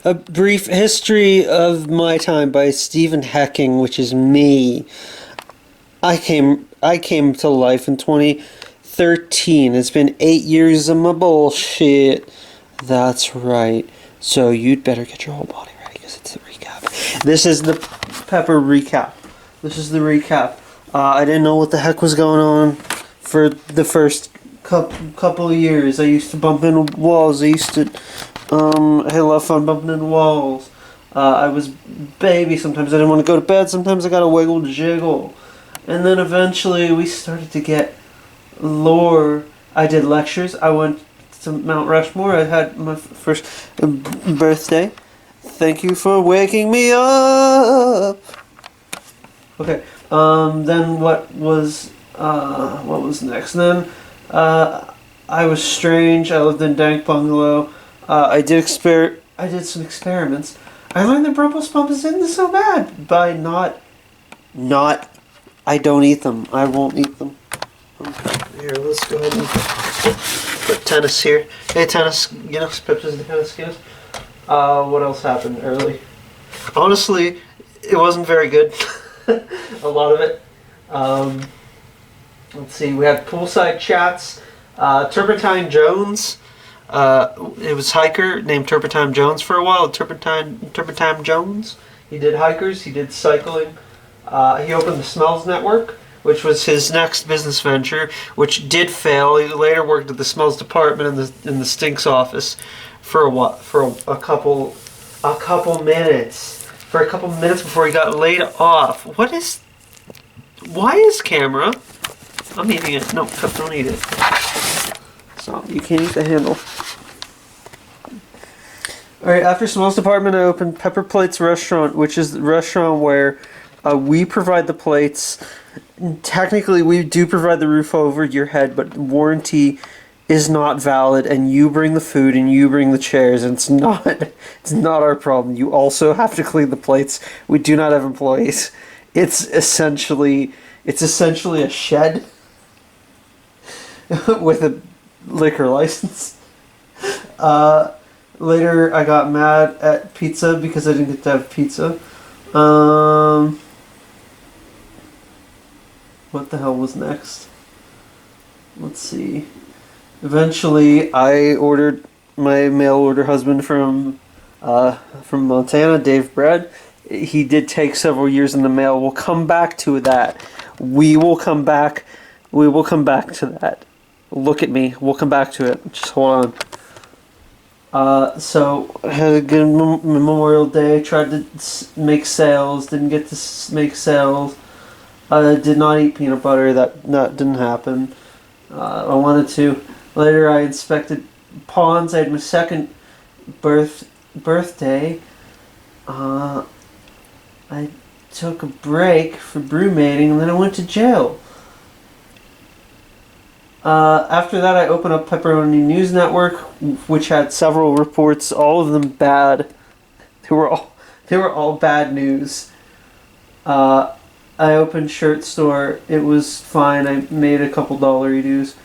A Brief History of My Time by Stephen Hecking, which is me. I came to life in 2013. It's been 8 years of my bullshit. That's right. So you'd better get your whole body ready because it's the recap. This is the Pepper recap. This is the recap. I didn't know what the heck was going on for the first couple of years. I used to bump into walls. I had a lot of fun bumping into walls. I was baby. Sometimes I didn't want to go to bed. Sometimes I got to wiggle jiggle. And then eventually we started to get lore. I did lectures. I went to Mount Rushmore. I had my first birthday. Thank you for waking me up. Okay. Then what was next? Then I was strange. I lived in Dank Bungalow. I did some experiments. I learned that Brumpelspump isn't so bad by not. I don't eat them. I won't eat them. Here, let's go ahead and put tennis here. Hey, tennis, Pepsi's the tennis skills. What else happened early? Honestly, it wasn't very good. A lot of it. Let's see, we had poolside chats. Turpentine Jones. It was hiker named Turpentine Jones for a while. Turpentine Jones. He did hikers. He did cycling. He opened the Smells Network, which was his next business venture, which did fail. He later worked at the Smells Department in the Stinks office for a couple minutes. For a couple minutes before he got laid off. Why is camera? I'm eating it. No, don't eat it. So you can't eat the handle. Alright, after Smells Department, I opened Pepper Plates Restaurant, which is the restaurant where we provide the plates. Technically, we do provide the roof over your head, but warranty is not valid, and you bring the food and you bring the chairs, and it's not our problem. You also have to clean the plates. We do not have employees. It's essentially a shed with a liquor license. Later, I got mad at pizza because I didn't get to have pizza. What the hell was next? Let's see. Eventually, I ordered my mail order husband from Montana, Dave Bread. He did take several years in the mail. We'll come back to that. We will come back to that. Look at me. We'll come back to it. Just hold on. So I had a good Memorial Day. Tried to make sales. Didn't get to make sales. Did not eat peanut butter. That didn't happen. I wanted to. Later, I inspected ponds. I had my second birthday. I took a break for brew mating, and then I went to jail. After that, I opened up Pepperoni News Network, which had several reports, all of them bad. They were all bad news. I opened Shirt Store. It was fine. I made a couple $1 dues.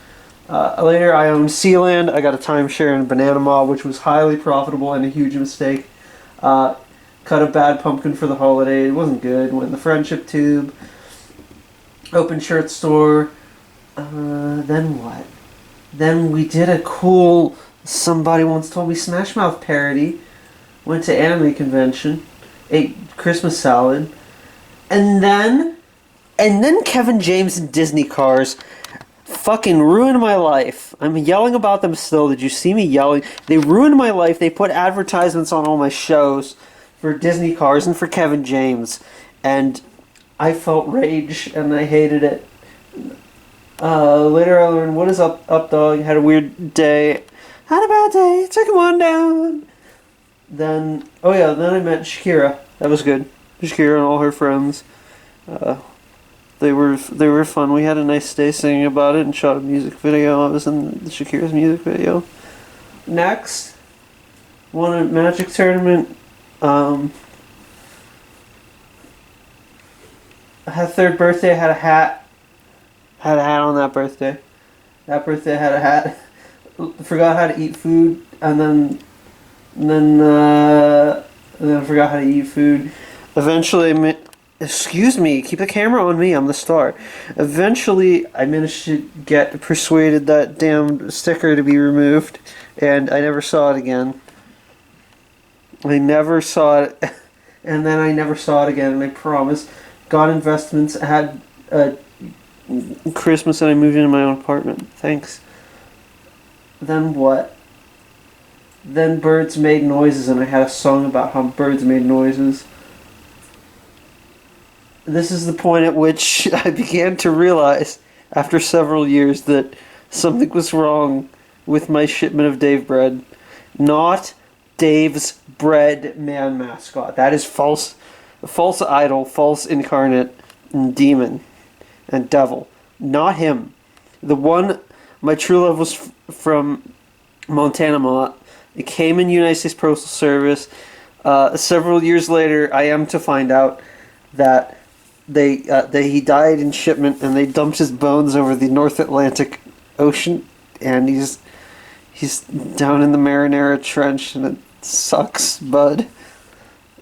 Later, I owned Sealand. I got a timeshare in Banana Mob, which was highly profitable and a huge mistake. Cut a bad pumpkin for the holiday. It wasn't good. Went in the Friendship Tube. Opened Shirt Store. Then what? Then we did a cool, somebody once told me, Smash Mouth parody. Went to anime convention. Ate Christmas salad. And then Kevin James and Disney cars fucking ruined my life. I'm yelling about them still. Did you see me yelling? They ruined my life. They put advertisements on all my shows for Disney cars and for Kevin James. And I felt rage and I hated it. Later I learned what is up dog. Had a weird day. Had a bad day. Took one down. Then I met Shakira. That was good. Shakira and all her friends. They were fun. We had a nice day singing about it and shot a music video. I was in Shakira's music video. Next, won a Magic tournament. I had third birthday. I had a hat. Had a hat on that birthday. That birthday I had a hat. Forgot how to eat food, and then And then I forgot how to eat food. Eventually, excuse me, keep the camera on me, I'm the star. Eventually, I managed to persuaded that damn sticker to be removed, and I never saw it again. I never saw it, and then I never saw it again, and I promised. Got investments, had Christmas, and I moved into my own apartment. Thanks. Then what? Then birds made noises, and I had a song about how birds made noises. This is the point at which I began to realize, after several years, that something was wrong with my shipment of Dave bread. Not Dave's bread man mascot. That is false idol, false incarnate, and demon, and devil. Not him. The one, my true love was from Montana. It came in United States Postal Service. Several years later, I am to find out that that he died in shipment, and they dumped his bones over the North Atlantic Ocean, and he's down in the Marinara Trench, and it sucks, bud.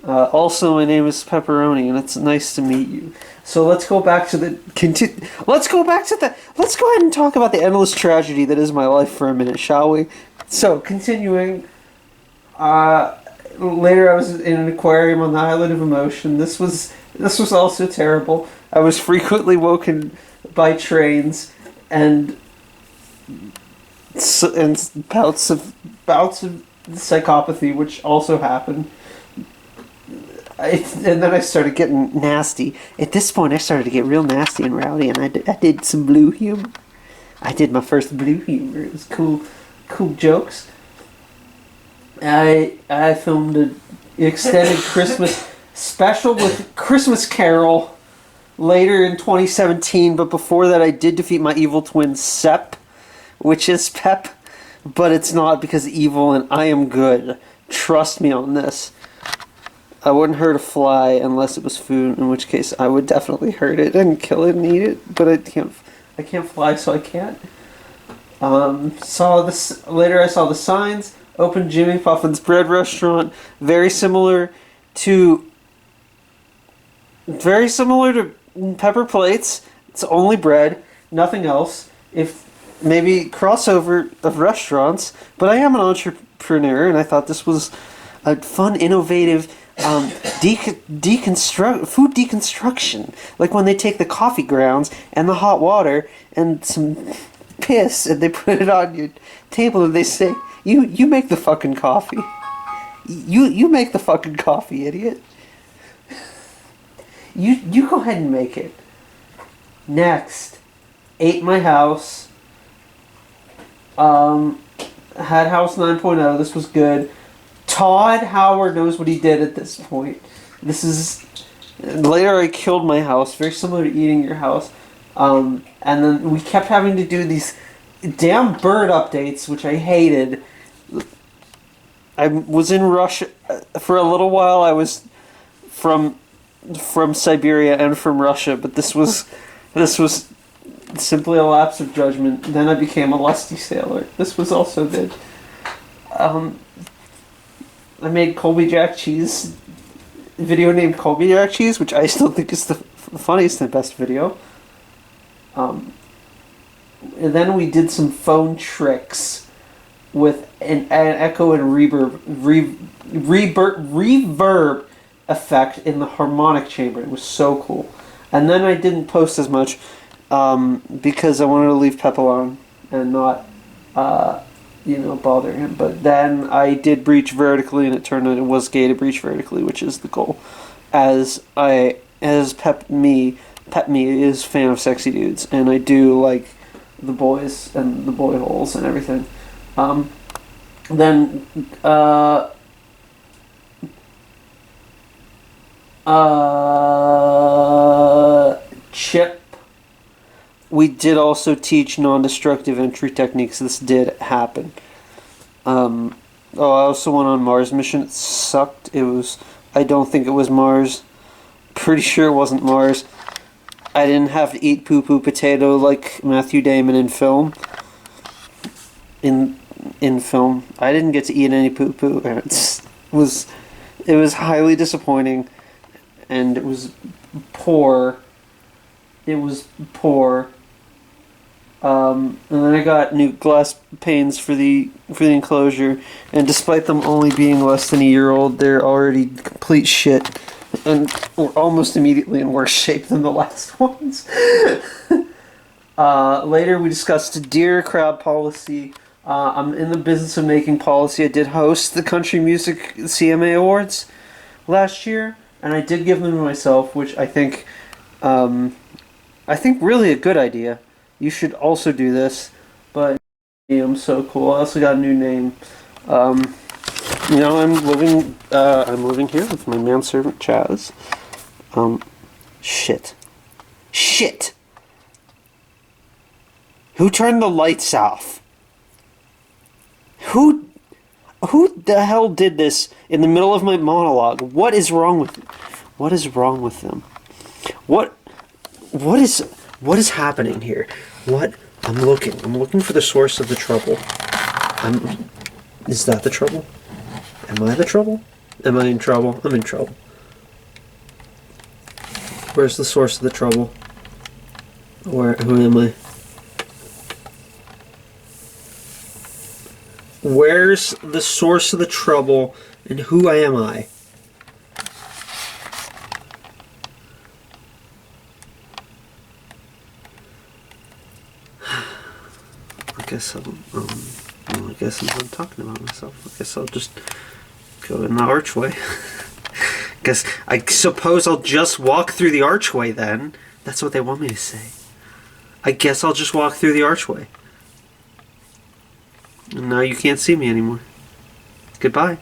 Also, my name is Pepperoni, and it's nice to meet you. So let's go back to let's go ahead and talk about the endless tragedy that is my life for a minute, shall we? So, continuing, later I was in an aquarium on the island of emotion. This was also terrible. I was frequently woken by trains and bouts of psychopathy, which also happened. And then I started getting nasty. At this point, I started to get real nasty and rowdy, and I did some blue humor. I did my first blue humor. It was cool jokes. I filmed an extended Christmas special with Christmas Carol later in 2017, but before that I did defeat my evil twin Sep, which is Pep, but it's not because evil and I am good. Trust me on this. I wouldn't hurt a fly unless it was food, in which case I would definitely hurt it and kill it and eat it, but I can't fly, so I can't. Later I saw the signs, opened Jimmy Puffin's bread restaurant, very similar to Pepper Plates. It's only bread, nothing else. If maybe crossover of restaurants, but I am an entrepreneur, and I thought this was a fun, innovative food deconstruction. Like when they take the coffee grounds and the hot water and some piss, and they put it on your table, and they say, "You make the fucking coffee. You make the fucking coffee, idiot. You go ahead and make it." Next, ate my house. Had House 9.0. This was good. Todd Howard knows what he did at this point. This is... Later I killed my house. Very similar to eating your house. And then we kept having to do these damn bird updates, which I hated. I was in Russia for a little while. I was from Siberia and from Russia, but this was simply a lapse of judgment. Then I became a lusty sailor. This was also good. I made Colby Jack Cheese video named Colby Jack Cheese, which I still think is the funniest and best video. And then we did some phone tricks with an echo and reverb effect in the harmonic chamber. It was so cool. And then I didn't post as much because I wanted to leave Pep alone and not bother him. But then I did breach vertically, and it turned out it was gay to breach vertically, which is the goal. As Pep Me is a fan of sexy dudes, and I do like the boys and the boy holes and everything. Then Chip. We did also teach non-destructive entry techniques. This did happen. I also went on Mars mission. It sucked. I don't think it was Mars. Pretty sure it wasn't Mars. I didn't have to eat poo-poo potato like Matthew Damon in film. In film. I didn't get to eat any poo-poo, and it It was highly disappointing, and it was poor. It was poor. And then I got new glass panes for the enclosure, and despite them only being less than a year old, they're already complete shit, and were almost immediately in worse shape than the last ones. Later, we discussed deer crowd policy. I'm in the business of making policy. I did host the Country Music CMA Awards last year, and I did give them to myself, which I think really a good idea. You should also do this, but I'm so cool. I also got a new name. I'm living here with my manservant Chaz. Shit. Who turned the lights off? Who the hell did this in the middle of my monologue? What is wrong with them? What is wrong with them? What is happening here? I'm looking for the source of the trouble. Is that the trouble? Am I the trouble? Am I in trouble? I'm in trouble. Where's the source of the trouble? Who am I? Where's the source of the trouble, and who am I? I guess I'm done talking about myself. I guess I'll just go in the archway. I suppose I'll just walk through the archway then. That's what they want me to say. I guess I'll just walk through the archway. And now you can't see me anymore. Goodbye.